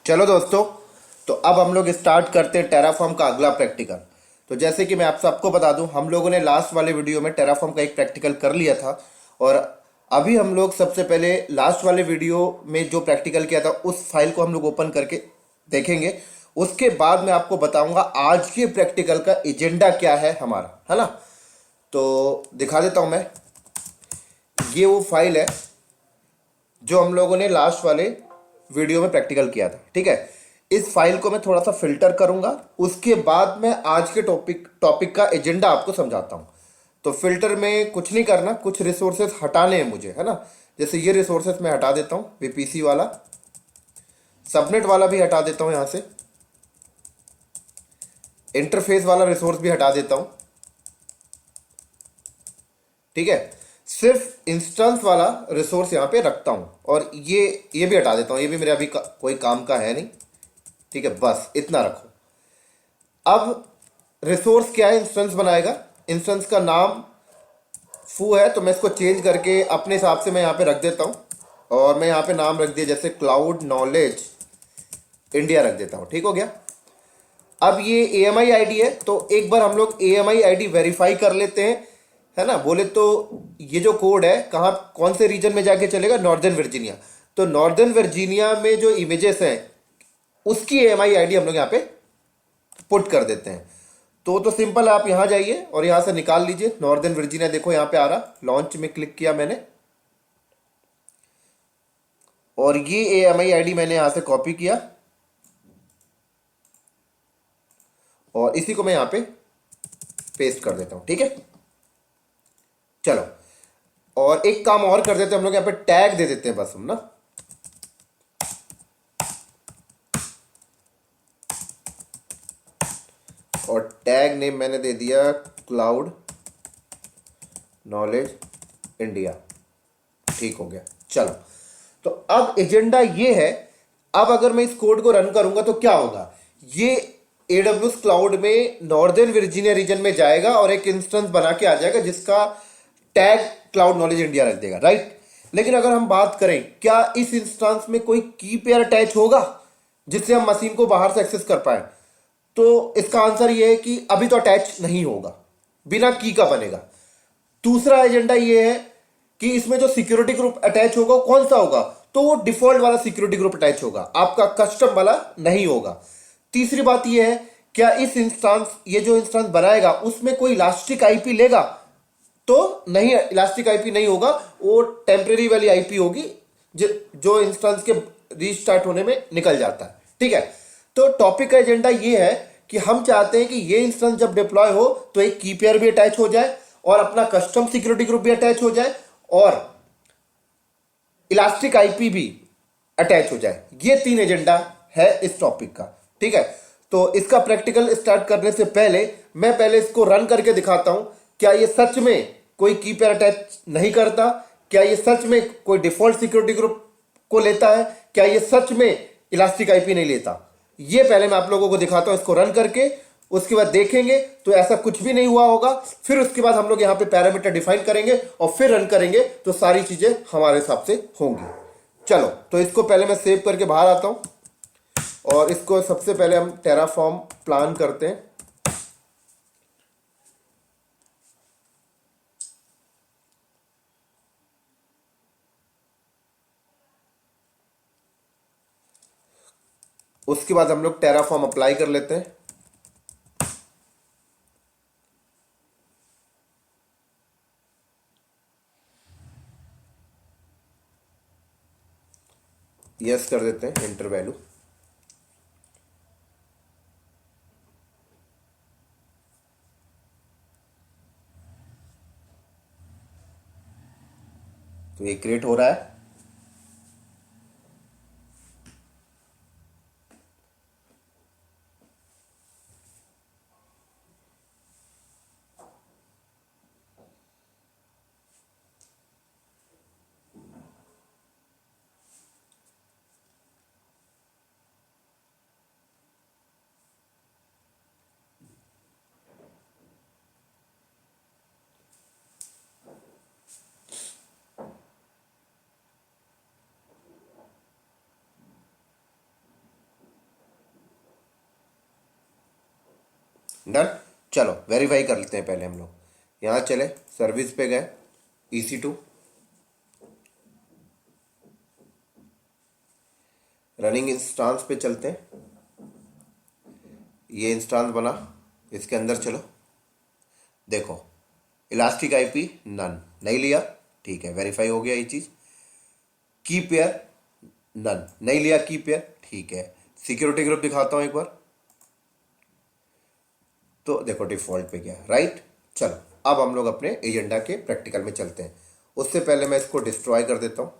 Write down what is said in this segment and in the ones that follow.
चलो दोस्तों, तो अब हम लोग स्टार्ट करते हैं टेराफॉर्म का अगला प्रैक्टिकल। तो जैसे कि मैं आप सबको बता दूं, हम लोगों ने लास्ट वाले वीडियो में टेराफॉर्म का एक प्रैक्टिकल कर लिया था। और अभी हम लोग सबसे पहले लास्ट वाले वीडियो में जो प्रैक्टिकल किया था उस फाइल को हम लोग ओपन करके देखेंगे। उसके बाद मैं आपको बताऊंगा आज के प्रैक्टिकल का एजेंडा क्या है हमारा, है ना। तो दिखा देता हूं मैं। ये वो फाइल है जो हम लोगों ने लास्ट वाले वीडियो में प्रैक्टिकल किया था, ठीक है। इस फाइल को मैं थोड़ा सा फिल्टर करूंगा, उसके बाद मैं आज के टॉपिक का एजेंडा आपको समझाता हूं। तो फिल्टर में कुछ नहीं करना, कुछ रिसोर्सेज हटाने हैं मुझे, है ना। जैसे ये रिसोर्सेज मैं हटा देता हूं, वीपीसी वाला, सबनेट वाला भी हटा देता हूं, यहां से इंटरफेस वाला रिसोर्स भी हटा देता हूं, ठीक है। सिर्फ इंस्टेंस वाला रिसोर्स यहां पे रखता हूं, और ये भी हटा देता हूं, ये भी मेरे अभी कोई काम का है नहीं, ठीक है। बस इतना रखो। अब रिसोर्स क्या है, इंस्टेंस बनाएगा। इंस्टेंस का नाम फू है, तो मैं इसको चेंज करके अपने हिसाब से मैं यहाँ पे रख देता हूँ। और मैं यहाँ पे नाम रख दिया जैसे क्लाउड नॉलेज इंडिया रख देता हूँ, ठीक हो गया। अब ये AMI आईडी है, तो एक बार हम लोग AMI आईडी वेरीफाई कर लेते हैं, है ना। बोले तो ये जो कोड है कहाँ कौन से रीजन में जाके चलेगा, नॉर्दर्न वर्जीनिया। तो नॉर्दर्न वर्जीनिया में जो इमेजेस हैं उसकी AMI आईडी हम लोग यहाँ पे पुट कर देते हैं। तो सिंपल है, आप यहां जाइए और यहां से निकाल लीजिए नॉर्दर्न वर्जीनिया। देखो यहां पे आ रहा, लॉन्च में क्लिक किया मैंने, और ये AMI आईडी मैंने यहां से कॉपी किया और इसी को मैं यहां पे पेस्ट कर देता हूं, ठीक है। चलो, और एक काम और कर देते हैं हम लोग, यहां पे टैग दे देते हैं बस हम ना। और टैग नेम मैंने दे दिया क्लाउड नॉलेज इंडिया, ठीक हो गया। चलो, तो अब एजेंडा ये है। अब अगर मैं इस कोड को रन करूंगा तो क्या होगा, ये AWS क्लाउड में नॉर्दर्न वर्जीनिया रीजन में जाएगा और एक इंस्टेंस बना के आ जाएगा जिसका टैग क्लाउड नॉलेज इंडिया रख देगा, राइट। लेकिन अगर हम बात करें, क्या इस इंस्टेंस में कोई की पेयर अटैच होगा जिससे हम मशीन को बाहर से एक्सेस कर पाए, तो इसका आंसर ये है कि अभी तो अटैच नहीं होगा, बिना की का बनेगा। दूसरा एजेंडा ये है कि इसमें जो सिक्योरिटी ग्रुप अटैच होगा कौन सा होगा, तो वो डिफॉल्ट वाला सिक्योरिटी ग्रुप अटैच होगा, आपका कस्टम वाला नहीं होगा। तीसरी बात ये है, क्या इस इंस्टांस, ये जो इंस्टांस बनाएगा उसमें कोई इलास्टिक आईपी लेगा, तो नहीं, इलास्टिक आईपी नहीं होगा, वो टेम्परेरी वाली आईपी होगी जो इंस्टांस के रीस्टार्ट होने में निकल जाता है, ठीक है। तो टॉपिक का एजेंडा ये है कि हम चाहते हैं कि ये इंस्टेंस जब डिप्लॉय हो तो एक की पेयर भी अटैच हो जाए और अपना कस्टम सिक्योरिटी ग्रुप भी अटैच हो जाए और इलास्टिक आईपी भी अटैच हो जाए। ये 3 एजेंडा है इस टॉपिक का, ठीक है। तो इसका प्रैक्टिकल स्टार्ट करने से पहले मैं पहले इसको रन करके दिखाता हूं, क्या ये सच में कोई की पेयर अटैच नहीं करता, क्या ये सच में कोई डिफॉल्ट सिक्योरिटी ग्रुप को लेता है, क्या ये सच में इलास्टिक आईपी नहीं लेता। ये पहले मैं आप लोगों को दिखाता हूं इसको रन करके, उसके बाद देखेंगे तो ऐसा कुछ भी नहीं हुआ होगा। फिर उसके बाद हम लोग यहां पे पैरामीटर डिफाइन करेंगे और फिर रन करेंगे तो सारी चीजें हमारे हिसाब से होंगी। चलो, तो इसको पहले मैं सेव करके बाहर आता हूं और इसको सबसे पहले हम टेराफॉर्म प्लान करते हैं। उसके बाद हम लोग टेराफॉर्म अप्लाई कर लेते हैं। यस कर देते हैं, एंटर वैल्यू। तो ये क्रिएट हो रहा है। डन। चलो वेरीफाई कर लेते हैं पहले हम लोग। यहाँ चले, सर्विस पे गए, EC2 रनिंग इंस्टांस पे चलते हैं। ये इंस्टांस बना, इसके अंदर चलो, देखो इलास्टिक आईपी नन नहीं लिया, ठीक है, वेरीफाई हो गया ये चीज। की पेयर नन नहीं लिया, की पेयर ठीक है। सिक्योरिटी ग्रुप दिखाता हूं एक बार, तो देखो डिफॉल्ट पे गया, राइट। चलो अब हम लोग अपने एजेंडा के प्रैक्टिकल में चलते हैं। उससे पहले मैं इसको डिस्ट्रॉय कर देता हूं।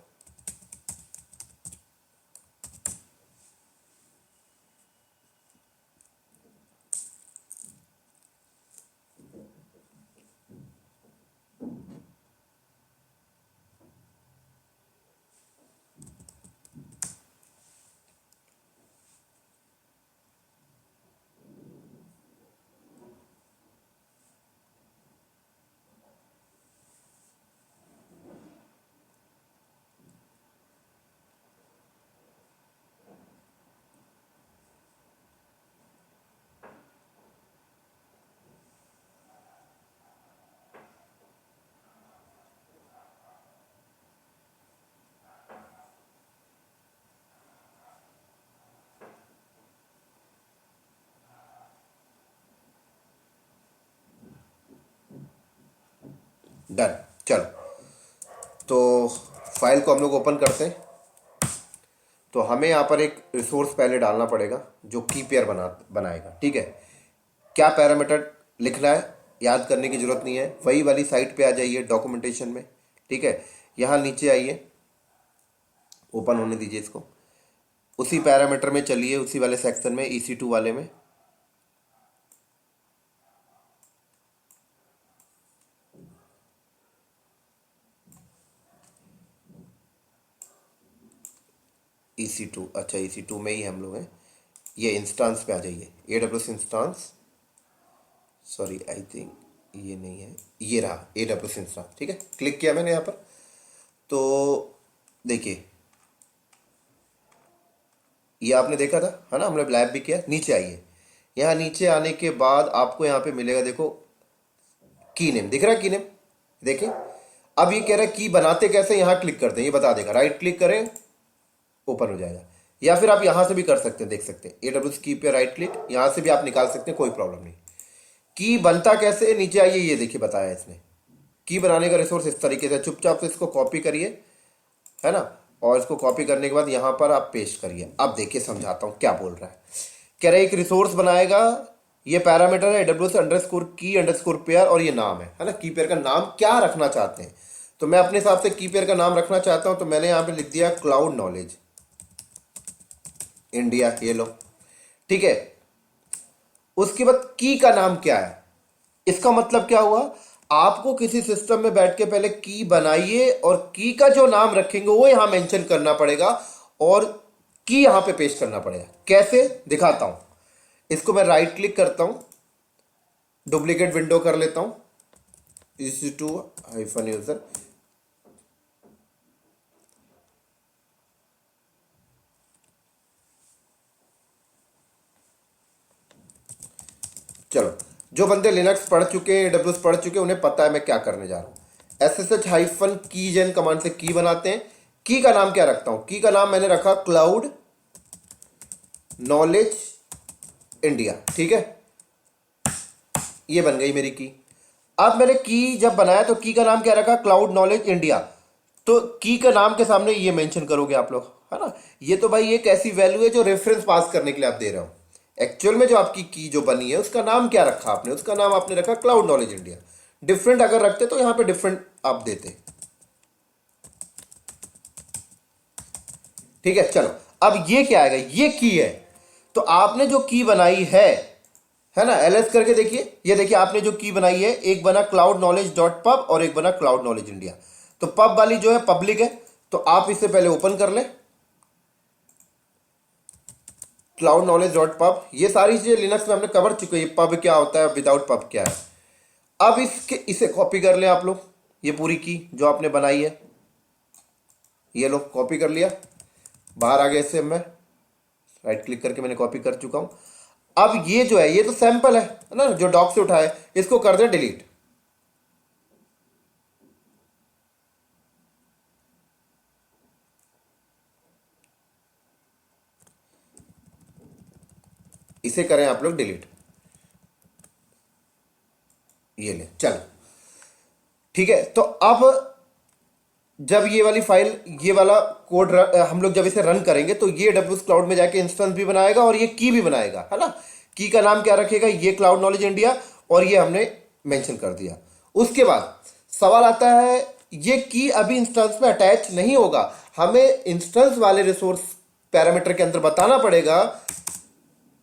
डन। चलो तो फाइल को हम लोग ओपन करते हैं। तो हमें यहाँ पर एक रिसोर्स पहले डालना पड़ेगा जो की पेयर बनाएगा, ठीक है। क्या पैरामीटर लिखना है याद करने की जरूरत नहीं है, वही वाली साइट पे आ जाइए डॉक्यूमेंटेशन में, ठीक है। यहाँ नीचे आइए, ओपन होने दीजिए इसको, उसी पैरामीटर में चलिए, उसी वाले सेक्शन में, EC2 वाले में। EC2, अच्छा EC2 में ही हम लोग हैं। ये इंस्टांस पे आ जाइए, AWS instance, sorry I think ये नहीं है, ये रहा AWS इंस्टांस, ठीक है। क्लिक किया मैंने यहाँ पर, तो देखिए ये आपने देखा था, है ना, हमने लैब भी किया। नीचे आइए, यहाँ नीचे आने के बाद आपको यहाँ पे मिलेगा, देखो की नेम दिख रहा है, की नेम देखें। अब ये कह रहा है की बनाते कैसे, यहाँ क्लिक करते हैं, ये बता देगा। राइट क्लिक करें, ओपन हो जाएगा। या फिर आप यहां से भी कर सकते हैं, देख सकते हैं AWS की पे राइट क्लिक, यहां से भी आप निकाल सकते हैं, कोई प्रॉब्लम नहीं। की बनता कैसे, नीचे आइए, ये देखिए बताया इसने। की बनाने का रिसोर्स इस तरीके से, चुपचाप से इसको कॉपी करिए, है ना, और इसको कॉपी करने के बाद यहां पर आप पेस्ट करिए। अब देखिए समझाता हूं क्या बोल रहा है। कह रहा है एक रिसोर्स बनाएगा, ये पैरामीटर है AWS अंडरस्कोर की अंडरस्कोर पेयर, और ये नाम है ना, की पेयर का नाम क्या रखना चाहते हैं। तो मैं अपने हिसाब से की पेयर का नाम रखना चाहता हूं, तो मैंने यहां पे लिख दिया क्लाउड नॉलेज इंडिया, ये लो, ठीक है। उसके बाद की का नाम क्या है, इसका मतलब क्या हुआ, आपको किसी सिस्टम में बैठ के पहले की बनाइए और की का जो नाम रखेंगे वो यहां मेंशन करना पड़ेगा, और की यहां पे पेस्ट करना पड़ेगा। कैसे दिखाता हूं, इसको मैं राइट क्लिक करता हूं, डुप्लीकेट विंडो कर लेता हूं, EC2 -user, चलो जो बंदे लिनक्स पढ़ चुके हैं, AWS पढ़ चुके हैं, उन्हें पता है मैं क्या करने जा रहा हूं। SSH-कीजन कमांड से की बनाते हैं। की का नाम क्या रखता हूं, की का नाम मैंने रखा क्लाउड नॉलेज इंडिया, ठीक है, ये बन गई मेरी की। अब मैंने की जब बनाया तो की का नाम क्या रखा, क्लाउड नॉलेज इंडिया। तो की का नाम के सामने ये मेंशन करोगे आप लोग, है ना। ये तो भाई एक ऐसी वैल्यू है जो रेफरेंस पास करने के लिए आप दे रहे हो। एक्चुअल में जो आपकी की जो बनी है उसका नाम क्या रखा आपने, उसका नाम आपने रखा क्लाउड नॉलेज इंडिया। डिफरेंट अगर रखते तो यहां पे डिफरेंट आप देते, ठीक है। चलो अब ये क्या आएगा, ये की है। तो आपने जो की बनाई है ना, LS करके देखिए, ये देखिए आपने जो की बनाई है, एक बना क्लाउड नॉलेज डॉट पब और एक बना क्लाउड नॉलेज इंडिया। तो पब वाली जो है पब्लिक है, तो आप इसे पहले ओपन कर ले, क्लाउड नॉलेज डॉट पब। ये सारी चीजें लिनक्स में हमने कवर चुके हैं, पब क्या होता है, विदाउट पब क्या है। अब इसे कॉपी कर ले आप लोग, ये पूरी की जो आपने बनाई है, ये लो कॉपी कर लिया, बाहर आ गया इससे मैं, राइट क्लिक करके मैंने कॉपी कर चुका हूं। अब ये जो है ये तो सैंपल है ना, जो डॉक से उठाए, इसको कर दे डिलीट। इसे करें आप लोग डिलीट। ये ले, चलो ठीक है। तो अब जब ये वाली फाइल, ये वाला कोड हम लोग जब इसे रन करेंगे तो ये AWS क्लाउड में जाके इंस्टेंस भी बनाएगा और ये की भी बनाएगा, है ना। की का नाम क्या रखेगा, ये क्लाउड नॉलेज इंडिया, और ये हमने मेंशन कर दिया। उसके बाद सवाल आता है, ये की अभी इंस्टेंस में अटैच नहीं होगा, हमें इंस्टेंस वाले रिसोर्स पैरामीटर के अंदर बताना पड़ेगा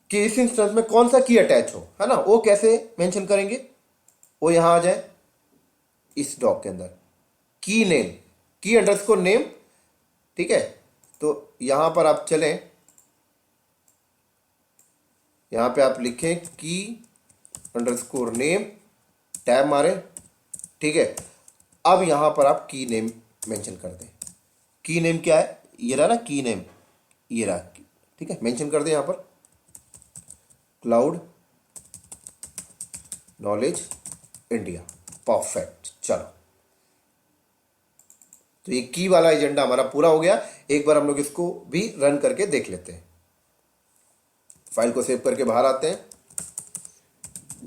कि इस इंस्टेंस में कौन सा की अटैच हो, है ना। वो कैसे मेंशन करेंगे, वो यहां आ जाए इस डॉक के अंदर, की नेम, की अंडरस्कोर नेम, ठीक है। तो यहां पर आप चलें, यहां पे आप लिखें की अंडरस्कोर नेम, टैब मारे, ठीक है। अब यहां पर आप की नेम मेंशन कर दें। की नेम क्या है, ये रहा ना की नेम, ये रहा, ठीक है, मेंशन कर दें यहां पर क्लाउड नॉलेज इंडिया। परफेक्ट, चलो तो ये की वाला एजेंडा हमारा पूरा हो गया। एक बार हम लोग इसको भी रन करके देख लेते हैं। फाइल को सेव करके बाहर आते हैं,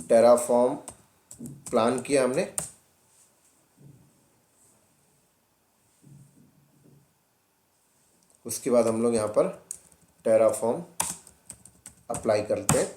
टेराफॉर्म प्लान किया हमने, उसके बाद हम लोग यहां पर टेराफॉर्म अप्लाई करते हैं।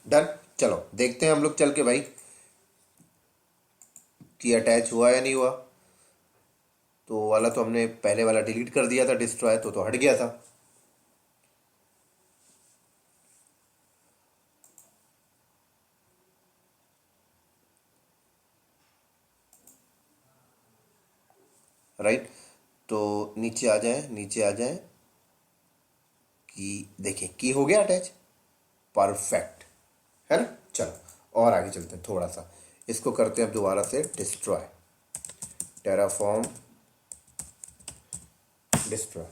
डन, चलो देखते हैं हम लोग चल के भाई कि अटैच हुआ या नहीं हुआ। तो वाला तो हमने पहले वाला डिलीट कर दिया था, डिस्ट्रॉय तो हट गया था। राइट, तो नीचे आ जाए, नीचे आ जाए, कि देखें की हो गया अटैच, परफेक्ट, है ना। चलो और आगे चलते हैं थोड़ा सा, इसको करते हैं अब दोबारा से डिस्ट्रॉय, टेराफॉर्म डिस्ट्रॉय।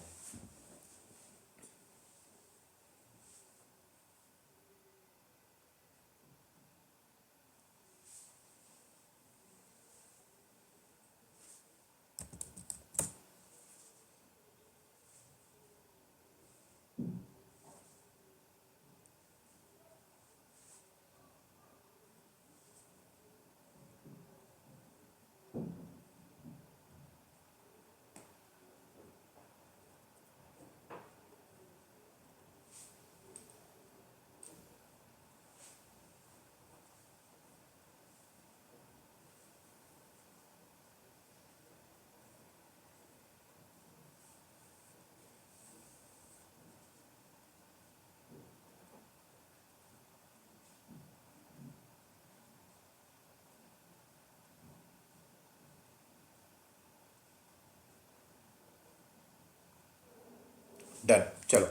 डन, चलो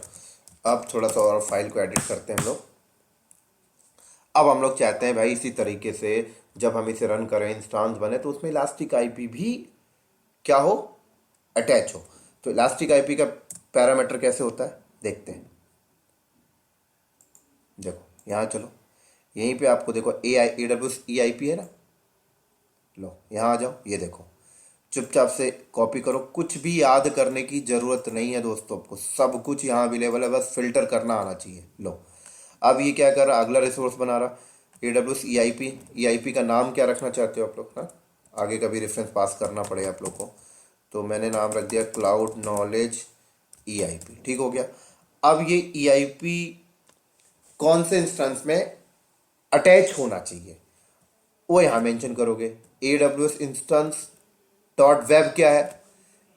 अब थोड़ा सा और फाइल को एडिट करते हैं हम लोग। अब हम लोग चाहते हैं भाई इसी तरीके से जब हम इसे रन करें, इंस्टांस बने, तो उसमें इलास्टिक आईपी भी क्या हो, अटैच हो। तो इलास्टिक आईपी का पैरामीटर कैसे होता है देखते हैं। देखो यहाँ चलो, यहीं पे आपको देखो AWS EIP है ना, लो यहाँ आ जाओ, ये देखो चुपचाप से कॉपी करो, कुछ भी याद करने की जरूरत नहीं है दोस्तों, आपको सब कुछ यहाँ अवेलेबल है, बस फिल्टर करना आना चाहिए। लो अब ये क्या कर रहा, अगला रिसोर्स बना रहा, AWS EIP का नाम क्या रखना चाहते हो आप लोग, हाँ आगे का भी रेफरेंस पास करना पड़ेगा आप लोग को। तो मैंने नाम रख दिया क्लाउड नॉलेज EIP। ठीक हो गया। अब ये EIP कौन से इंस्टेंस में अटैच होना चाहिए वो यहां मेंशन करोगे। AWS इंस्टेंस डॉट वेब क्या है,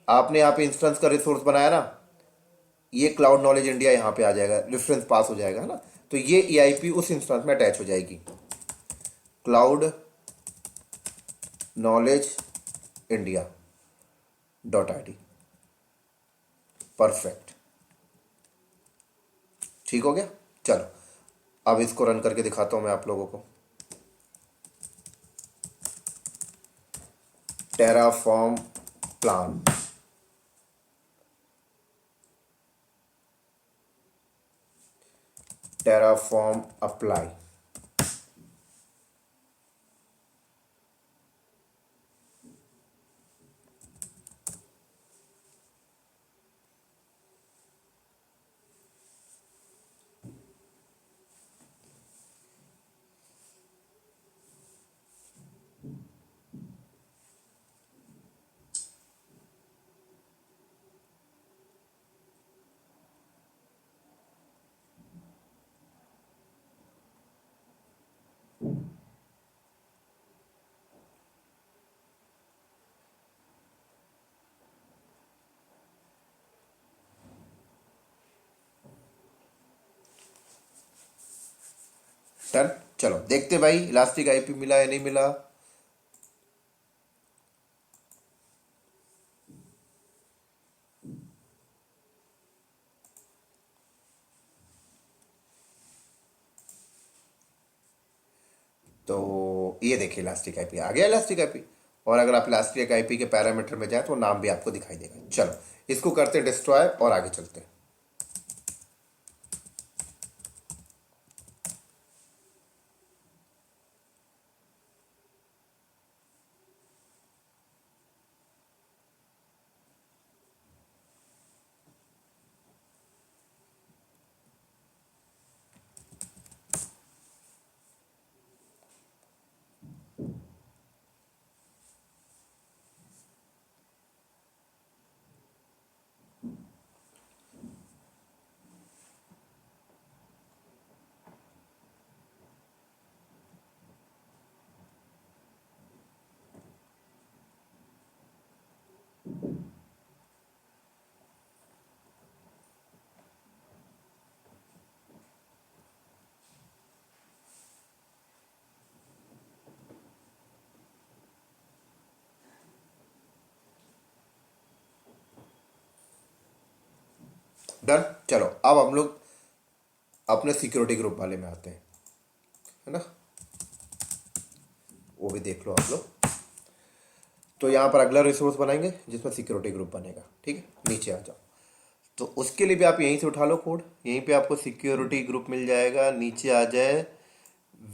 आपने यहाँ पे इंस्टेंस का रिसोर्स बनाया ना, ये क्लाउड नॉलेज इंडिया यहाँ पे आ जाएगा, रेफरेंस पास हो जाएगा ना, तो ये EIP उस इंस्टेंस में अटैच हो जाएगी, cloud knowledge India .id। Perfect, ठीक हो गया। चलो अब इसको रन करके दिखाता हूं मैं आप लोगों को। Terraform plan, Terraform apply, done. चलो देखते भाई इलास्टिक आईपी मिला या नहीं मिला। तो ये देखिए इलास्टिक आईपी आ गया, इलास्टिक आईपी। और अगर आप इलास्टिक आईपी के पैरामीटर में जाए तो नाम भी आपको दिखाई देगा। चलो इसको करते हैं डिस्ट्रॉय और आगे चलते हैं। डन। चलो अब हम लोग अपने सिक्योरिटी ग्रुप वाले में आते हैं, है ना, वो भी देख लो आप लोग। तो यहाँ पर अगला रिसोर्स बनाएंगे जिसमें सिक्योरिटी ग्रुप बनेगा। ठीक है, नीचे आ जाओ। तो उसके लिए भी आप यहीं से उठा लो कोड, यहीं पे आपको सिक्योरिटी ग्रुप मिल जाएगा। नीचे आ जाए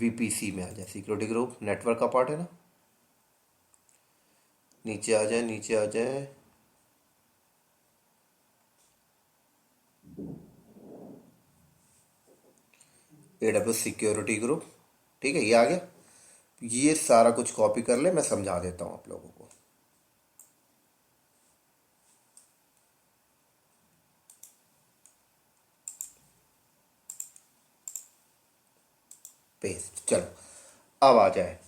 VPC में आ जाए, सिक्योरिटी ग्रुप नेटवर्क का पार्ट है ना, नीचे आ जाए, नीचे आ जाए। AWS सिक्योरिटी ग्रुप, ठीक है, ये आ गया। ये सारा कुछ कॉपी कर ले, मैं समझा देता हूं आप लोगों को। पेस्ट। चलो अब आ जाए।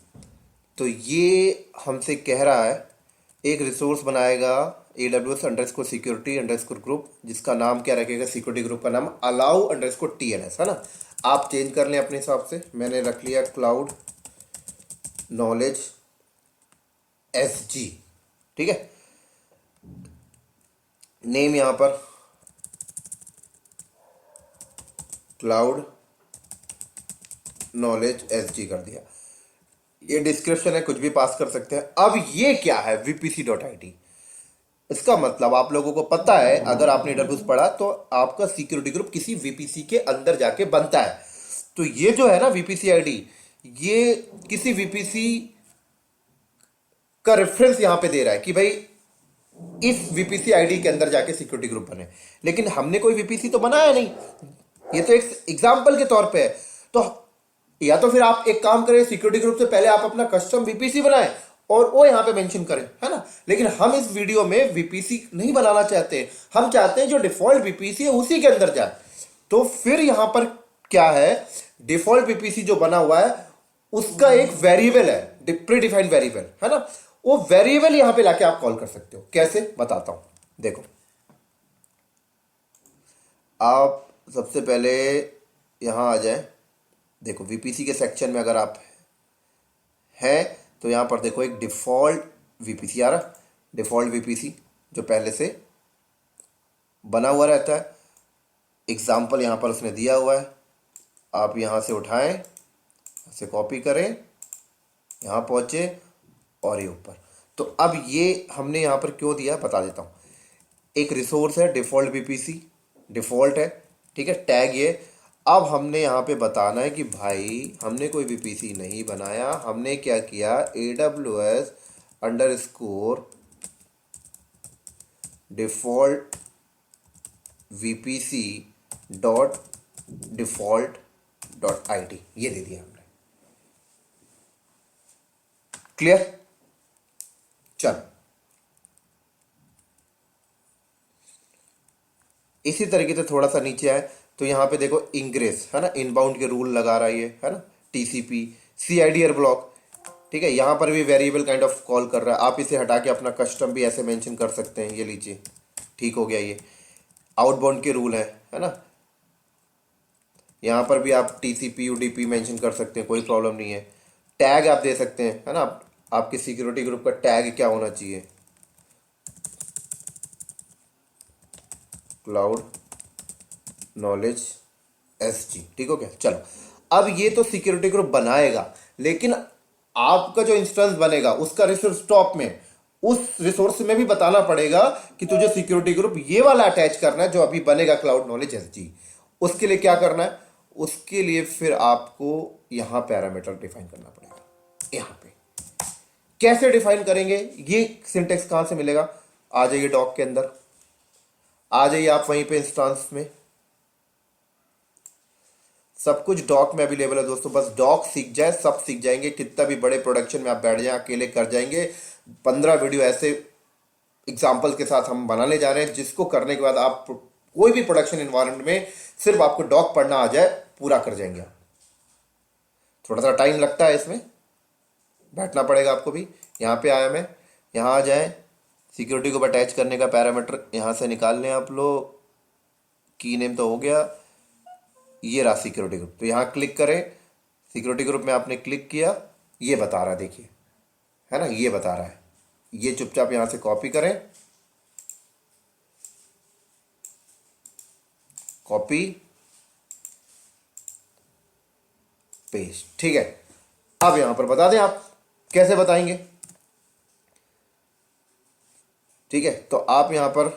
तो ये हमसे कह रहा है एक रिसोर्स बनाएगा AWS underscore security underscore group, जिसका नाम क्या रखेगा, सिक्योरिटी ग्रुप का नाम अलाउ अंडरस्कोर TLS, है ना। आप चेंज कर लें अपने हिसाब से। मैंने रख लिया क्लाउड नॉलेज SG। ठीक है, नेम यहां पर क्लाउड नॉलेज SG कर दिया। ये डिस्क्रिप्शन है, कुछ भी पास कर सकते हैं। अब ये क्या है, VPC.IT। इसका मतलब आप लोगों को पता है, अगर आपने AWS पढ़ा तो आपका सिक्योरिटी ग्रुप किसी VPC के अंदर जाके बनता है। तो ये जो है ना VPC ID, ये किसी VPC का रेफरेंस यहां पे दे रहा है कि भाई इस VPC ID के अंदर जाके सिक्योरिटी ग्रुप बने। लेकिन हमने कोई VPC तो बनाया नहीं, ये तो एक एग्जाम्पल के तौर पे है। तो या तो फिर आप एक काम करें, सिक्योरिटी ग्रुप से पहले आप अपना कस्टम VPC बनाएं और वो यहाँ पे मेंशन करें, है ना। लेकिन हम इस वीडियो में वीपीसी नहीं बनाना चाहते, हम चाहते हैं जो डिफॉल्ट वीपीसी है उसी के अंदर जाए। तो फिर यहां पर क्या है, डिफॉल्ट वीपीसी जो बना हुआ है उसका एक वेरिएबल है, प्री डिफाइंड वेरिएबल, है ना। वो वेरिएबल यहां पे लाके आप कॉल कर सकते हो। कैसे, बताता हूं। देखो, आप सबसे पहले यहां आ जाए। देखो वीपीसी के सेक्शन में अगर आप हैं तो यहां पर देखो एक डिफॉल्ट वीपीसी आ रहा, डिफॉल्ट वीपीसी जो पहले से बना हुआ रहता है। एग्जाम्पल यहां पर उसने दिया हुआ है, आप यहां से उठाएं, इसे कॉपी करें, यहां पहुंचे और ये ऊपर। तो अब ये हमने यहां पर क्यों दिया बता देता हूं। एक रिसोर्स है डिफॉल्ट वीपीसी, डिफॉल्ट है, ठीक है, टैग ये। अब हमने यहाँ पे बताना है कि भाई हमने कोई वीपीसी नहीं बनाया, हमने क्या किया, AWS underscore default VPC dot default dot ID ये दे दिया हमने। क्लियर, चल इसी तरीके से थोड़ा सा नीचे आए तो यहाँ पे देखो इंग्रेस, है ना, इनबाउंड के रूल लगा रहा है ना, TCP CIDR ब्लॉक, ठीक है। यहाँ पर भी वेरिएबल काइंड ऑफ कॉल कर रहा है। आप इसे हटा के अपना कस्टम भी ऐसे मेंशन कर सकते हैं, ये लीजिए, ठीक हो गया। ये आउटबाउंड के रूल है ना। यहाँ पर भी आप TCP UDP मेंशन कर सकते हैं, कोई प्रॉब्लम नहीं है। टैग आप दे सकते हैं, है ना, आपके सिक्योरिटी ग्रुप का टैग क्या होना चाहिए, क्लाउड नॉलेज SG, ठीक हो गया। चलो अब ये तो सिक्योरिटी ग्रुप बनाएगा, लेकिन आपका जो इंस्टेंस बनेगा उसका रिसोर्स टॉप में, उस रिसोर्स में भी बताना पड़ेगा कि तुझे सिक्योरिटी ग्रुप ये वाला अटैच करना है जो अभी बनेगा क्लाउड नॉलेज SG। उसके लिए क्या करना है, उसके लिए फिर आपको यहां पैरामीटर डिफाइन करना पड़ेगा। यहां पे कैसे डिफाइन करेंगे, ये सिंटेक्स कहां से मिलेगा, आ जाइए डॉक के अंदर, आ जाइए आप वहीं पे इंस्टांस में, सब कुछ डॉक में अवेलेबल है दोस्तों। बस डॉक सीख जाए, सब सीख जाएंगे। कितना भी बड़े प्रोडक्शन में आप बैठ जाए अकेले कर जाएंगे। 15 वीडियो ऐसे एग्जाम्पल के साथ हम बनाने जा रहे हैं जिसको करने के बाद आप कोई भी प्रोडक्शन एनवायरनमेंट में सिर्फ आपको डॉक पढ़ना आ जाए, पूरा कर जाएंगे आप। थोड़ा सा टाइम लगता है इसमें, बैठना पड़ेगा आपको भी। यहाँ पे आया मैं, यहाँ आ जाए, सिक्योरिटी को अटैच करने का पैरामीटर यहाँ से निकाल लें आप लोग। की नेम तो हो गया, ये रहा सिक्योरिटी ग्रुप। तो यहाँ क्लिक करें, सिक्योरिटी ग्रुप में आपने क्लिक किया, ये बता रहा है, देखिए, है ना, ये बता रहा है। ये चुपचाप यहाँ से कॉपी करें, कॉपी पेस्ट, ठीक है। अब यहां पर बता दें आप कैसे बताएंगे, ठीक है। तो आप यहां पर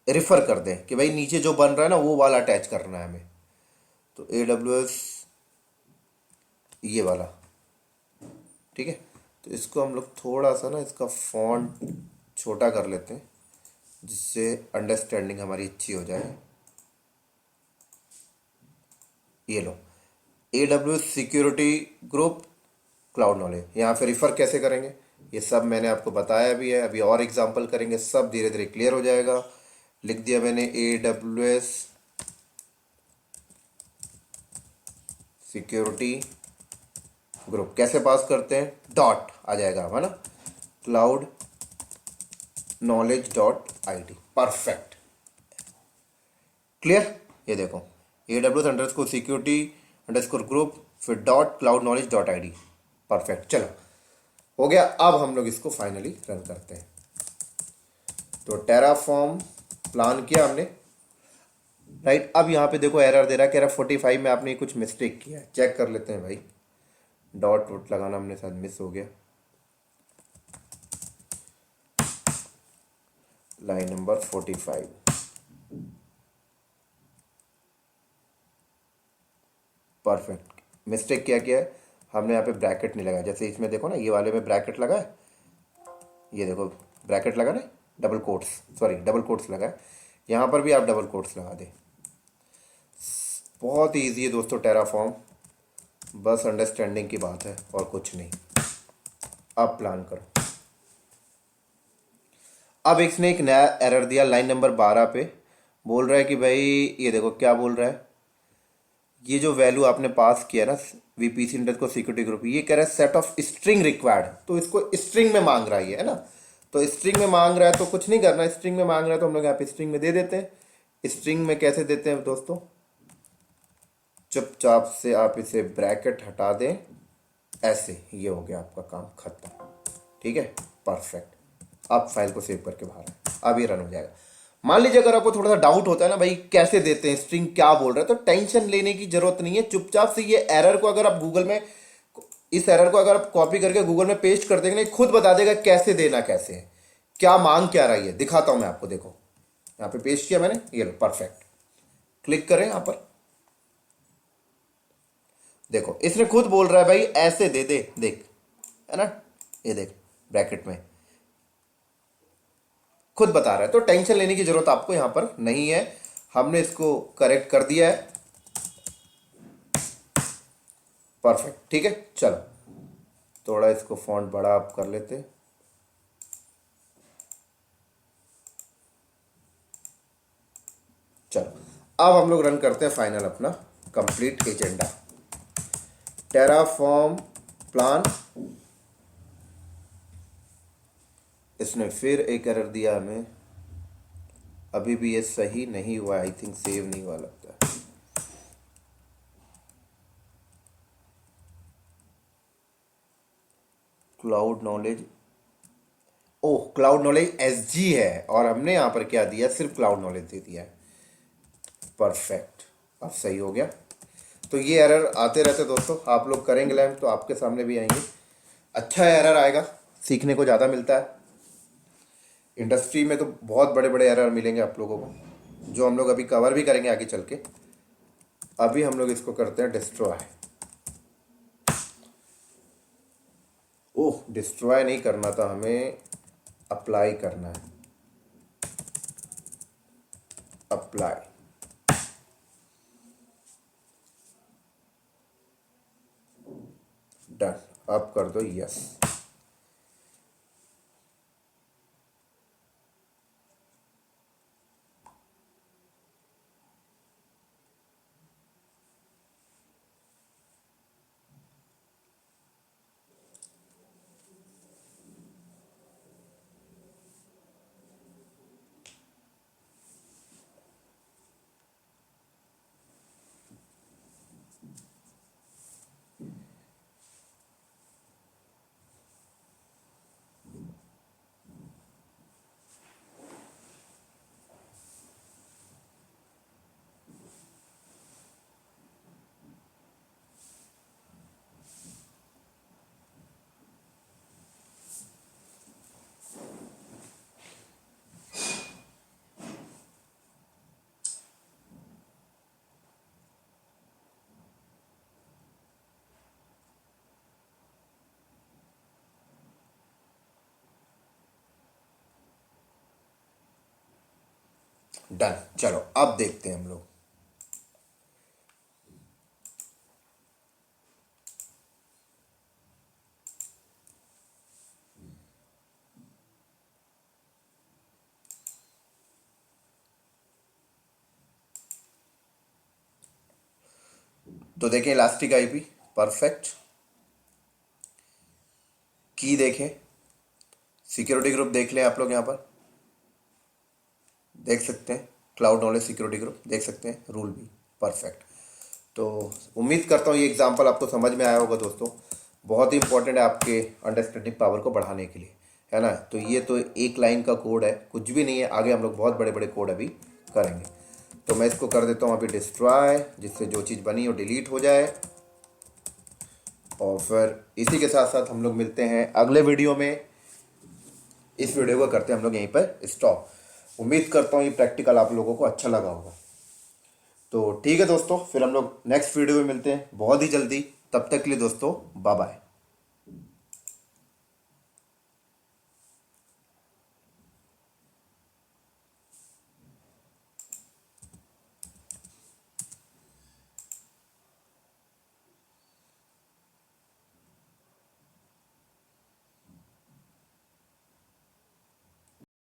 रिफर कर दें कि भाई नीचे जो बन रहा है ना वो वाला अटैच करना है हमें। तो AWS ये वाला, ठीक है। तो इसको हम लोग थोड़ा सा ना इसका फॉन्ट छोटा कर लेते हैं जिससे अंडरस्टैंडिंग हमारी अच्छी हो जाए। ये लो, AWS security group cloud knowledge. यहाँ पे रिफर कैसे करेंगे ये सब मैंने आपको बताया भी है, अभी और एग्जांपल करेंगे, सब धीरे धीरे क्लियर हो जाएगा। लिख दिया मैंने AWS सिक्योरिटी ग्रुप, कैसे पास करते हैं, डॉट आ जाएगा, है ना, cloud knowledge dot ID, perfect, clear. ये देखो AWS underscore security underscore group फिर dot cloud knowledge dot ID, perfect. चलो हो गया। अब हम लोग इसको फाइनली रन करते हैं। तो टेराफॉर्म प्लान किया हमने, राइट। अब यहाँ पे देखो एरर दे रहा है, कह रहा 45 में आपने कुछ मिस्टेक किया है, चेक कर लेते हैं भाई। डॉट वोट लगाना हमने शायद मिस हो गया, लाइन नंबर 45, परफेक्ट। मिस्टेक क्या किया है हमने, यहाँ पे ब्रैकेट नहीं लगाया, जैसे इसमें देखो ना ये वाले में ब्रैकेट लगा है, ये देखो ब्रैकेट लगा ना, double quotes, sorry double quotes लगा है, यहाँ पर भी आप डबल कोट्स लगा दें। बहुत ही ईजी है दोस्तों टेराफॉर्म, बस अंडरस्टैंडिंग की बात है और कुछ नहीं। अब प्लान करो। अब इसने एक नया एरर दिया लाइन नंबर 12 पे, बोल रहा है कि भाई ये देखो क्या बोल रहा है, ये जो वैल्यू आपने पास किया ना वीपीसी इंडेक्स को सिक्योरिटी ग्रुप, ये कह रहा है सेट ऑफ स्ट्रिंग रिक्वायर्ड, तो इसको स्ट्रिंग में मांग रहा है ये, है ना। तो स्ट्रिंग में मांग रहा है तो कुछ नहीं करना, स्ट्रिंग में मांग रहा है तो हम लोग यहाँ पे स्ट्रिंग में दे देते हैं। स्ट्रिंग में कैसे देते हैं दोस्तों, चुपचाप से आप इसे ब्रैकेट हटा दें ऐसे, ये हो गया आपका काम खत्म। ठीक है, परफेक्ट। आप फाइल को सेव करके बाहर आए, अब ये रन हो जाएगा। मान लीजिए अगर आपको थोड़ा सा डाउट होता है ना भाई कैसे देते हैं स्ट्रिंग, क्या बोल रहे हैं, तो टेंशन लेने की जरूरत नहीं है। चुपचाप से ये एरर को अगर आप गूगल में, इस एरर को अगर आप कॉपी करके गूगल में पेस्ट कर देंगे, खुद बता देगा कैसे देना, कैसे है, क्या मांग क्या रही है। दिखाता हूं मैं आपको, देखो यहां पे पेस्ट किया मैंने, ये लो परफेक्ट। क्लिक करें यहां पर, देखो इसने खुद बोल रहा है भाई ऐसे दे दे, देख, है ना, ये देख ब्रैकेट में खुद बता रहा है। तो टेंशन लेने की जरूरत आपको यहां पर नहीं है, हमने इसको करेक्ट कर दिया है, परफेक्ट। ठीक है, चलो थोड़ा इसको फॉन्ट बड़ा आप कर लेते, चलो अब हम लोग रन करते हैं फाइनल अपना कंप्लीट एजेंडा। टेराफॉर्म प्लान, इसने फिर एक एरर दिया हमें, अभी भी ये सही नहीं हुआ, आई थिंक सेव नहीं हुआ लगता है। क्लाउड नॉलेज, ओह क्लाउड नॉलेज एसजी है और हमने यहां पर क्या दिया, सिर्फ क्लाउड नॉलेज दे दिया है, परफेक्ट। अब सही हो गया। तो ये एरर आते रहते दोस्तों, आप लोग करेंगे लैम तो आपके सामने भी आएंगे। अच्छा एरर आएगा, सीखने को ज़्यादा मिलता है। इंडस्ट्री में तो बहुत बड़े बड़े एरर मिलेंगे आप लोगों को, जो हम लोग अभी कवर भी करेंगे आगे चल के। अभी हम लोग इसको करते हैं डिस्ट्रॉय। ओह डिस्ट्रॉय नहीं करना था हमें, अप्लाई करना है, अप्लाई। डन, अब कर दो यस। डन, चलो अब देखते हैं हम लोग। तो देखें इलास्टिक आईपी, परफेक्ट। की देखें, सिक्योरिटी ग्रुप देख लें आप लोग, यहां पर देख सकते हैं क्लाउड नॉलेज सिक्योरिटी ग्रुप, देख सकते हैं रूल भी, परफेक्ट। तो उम्मीद करता हूँ ये एग्जांपल आपको समझ में आया होगा दोस्तों, बहुत ही इंपॉर्टेंट है आपके अंडरस्टैंडिंग पावर को बढ़ाने के लिए, है ना। तो ये तो एक लाइन का कोड है, कुछ भी नहीं है, आगे हम लोग बहुत बड़े बड़े कोड अभी करेंगे। तो मैं इसको कर देता हूँ अभी डिस्ट्रॉय, जिससे जो चीज़ बनी वो डिलीट हो जाए। और फिर इसी के साथ साथ हम लोग मिलते हैं अगले वीडियो में। इस वीडियो को करते हैं हम लोग यहीं पर स्टॉप। उम्मीद करता हूँ ये प्रैक्टिकल आप लोगों को अच्छा लगा होगा। तो ठीक है दोस्तों, फिर हम लोग नेक्स्ट वीडियो में मिलते हैं बहुत ही जल्दी। तब तक के लिए दोस्तों बाय बाय।